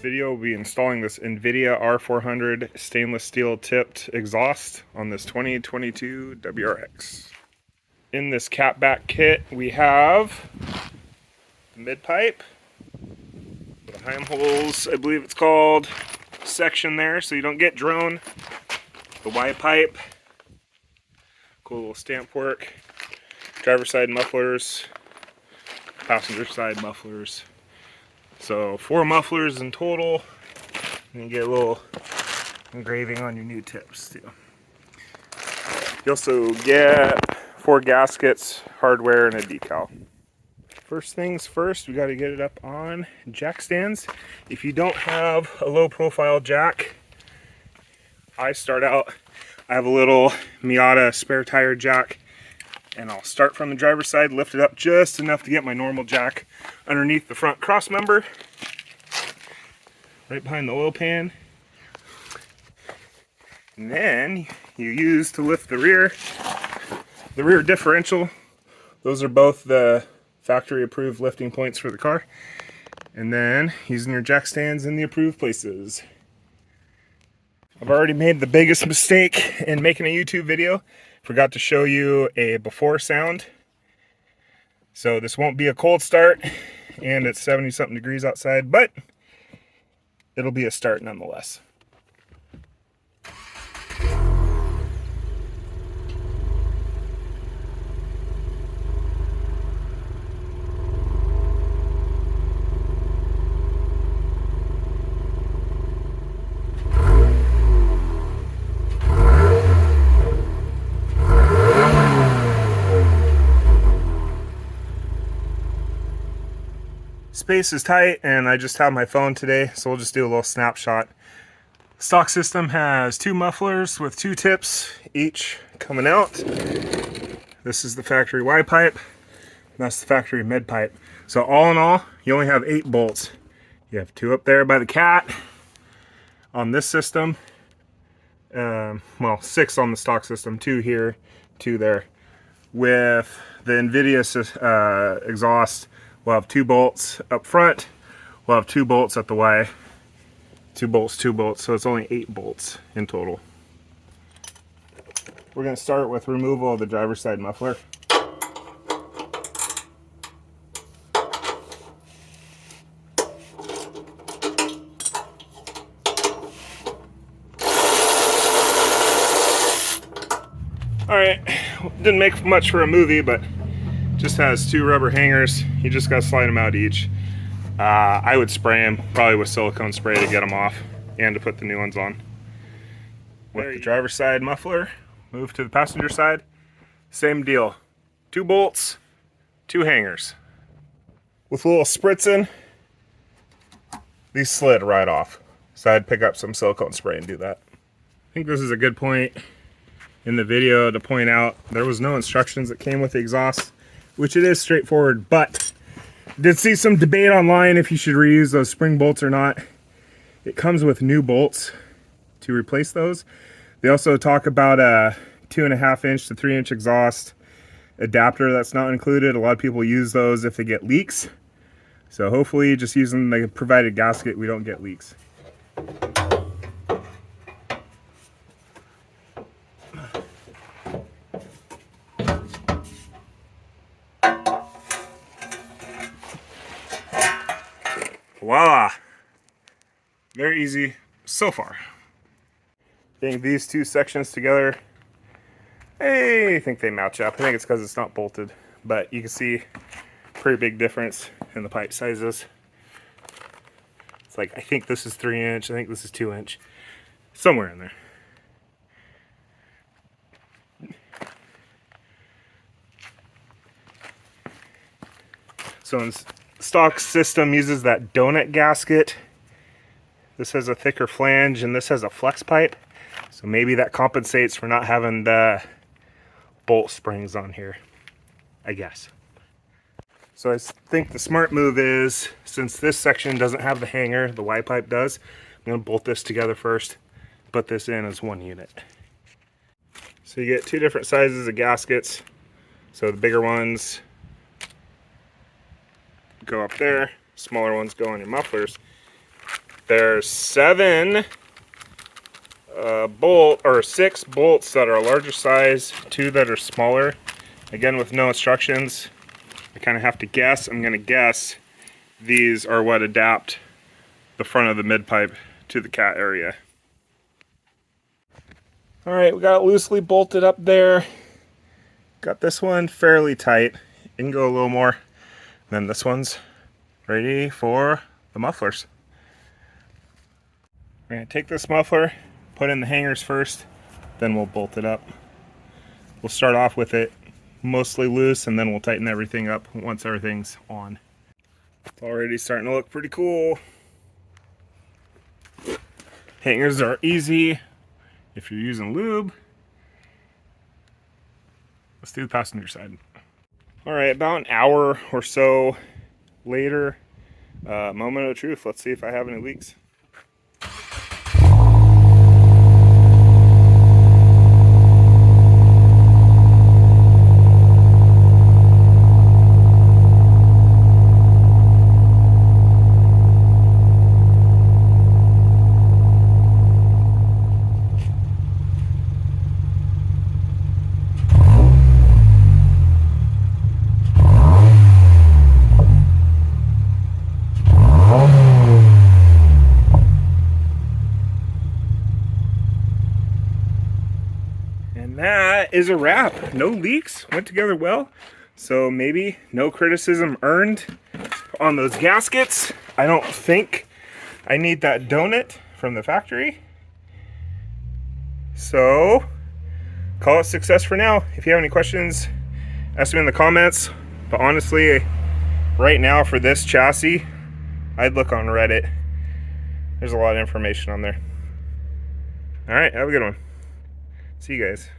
Video we'll be installing this Invidia R400 stainless steel tipped exhaust on this 2022 WRX. In this catback kit we have the mid pipe, the heim holes, I believe it's called, section there so you don't get drone, the Y pipe, cool little stamp work, driver side mufflers, passenger side mufflers. So 4 mufflers in total, and you get a little engraving on your new tips too. You also get 4 gaskets, hardware, and a decal. First things first, we got to get it up on jack stands. If you don't have a low profile jack, I have a little Miata spare tire jack, and I'll start from the driver's side, lift it up just enough to get my normal jack underneath the front cross member, right behind the oil pan. And then you use to lift the rear differential. Those are both the factory approved lifting points for the car. And then using your jack stands in the approved places. I've already made the biggest mistake in making a YouTube video. Forgot to show you a before sound. So this won't be a cold start, and it's 70 something degrees outside, but it'll be a start nonetheless. Space is tight and I just have my phone today, so we'll just do a little snapshot. Stock system has 2 mufflers with 2 tips each coming out. This is the factory Y pipe, and that's the factory mid pipe. So all in all, you only have 8 bolts. You have 2 up there by the cat on this system. Well, 6 on the stock system, 2 here, 2 there. With the Invidia exhaust, we'll have 2 bolts up front. We'll have 2 bolts at the Y. 2 bolts, 2 bolts, so it's only 8 bolts in total. We're going to start with removal of the driver's side muffler. Alright, didn't make much for a movie, but just has 2 rubber hangers. You just got to slide them out each. I would spray them, probably with silicone spray to get them off and to put the new ones on. With the driver's side muffler, move to the passenger side. Same deal. 2 bolts, 2 hangers. With a little spritzing, these slid right off. So I'd pick up some silicone spray and do that. I think this is a good point in the video to point out there was no instructions that came with the exhaust, which it is straightforward, but did see some debate online if you should reuse those spring bolts or not. It comes with new bolts to replace those. They also talk about a 2.5 inch to 3 inch exhaust adapter that's not included. A lot of people use those if they get leaks. So hopefully just using the provided gasket, we don't get leaks. Voila! Very easy so far. Getting these 2 sections together, I think they match up. I think it's because it's not bolted, but you can see pretty big difference in the pipe sizes. It's like, I think this is 3 inch, I think this is 2 inch, somewhere in there. So in stock system uses that donut gasket. This has a thicker flange and this has a flex pipe, so maybe that compensates for not having the bolt springs on here, I guess. So I think the smart move is, since this section doesn't have the hanger, the Y pipe does, I'm going to bolt this together first, put this in as one unit. So you get 2 different sizes of gaskets. So the bigger ones go up there, smaller ones go on your mufflers. There's 6 bolts that are a larger size, 2 that are smaller. Again, with no instructions, I kind of have to guess. I'm going to guess these are what adapt the front of the mid pipe to the cat area. All right, we got it loosely bolted up there. Got this one fairly tight. You can go a little more. Then this one's ready for the mufflers. We're gonna take this muffler, put in the hangers first, then we'll bolt it up. We'll start off with it mostly loose, and then we'll tighten everything up once everything's on. It's already starting to look pretty cool. Hangers are easy if you're using lube. Let's do the passenger side. All right, about an hour or so later, moment of truth. Let's see if I have any leaks. And that is a wrap. No leaks, went together well. So maybe no criticism earned on those gaskets. I don't think I need that donut from the factory. So call it success for now. If you have any questions, ask me in the comments. But honestly, right now for this chassis, I'd look on Reddit. There's a lot of information on there. All right, have a good one. See you guys.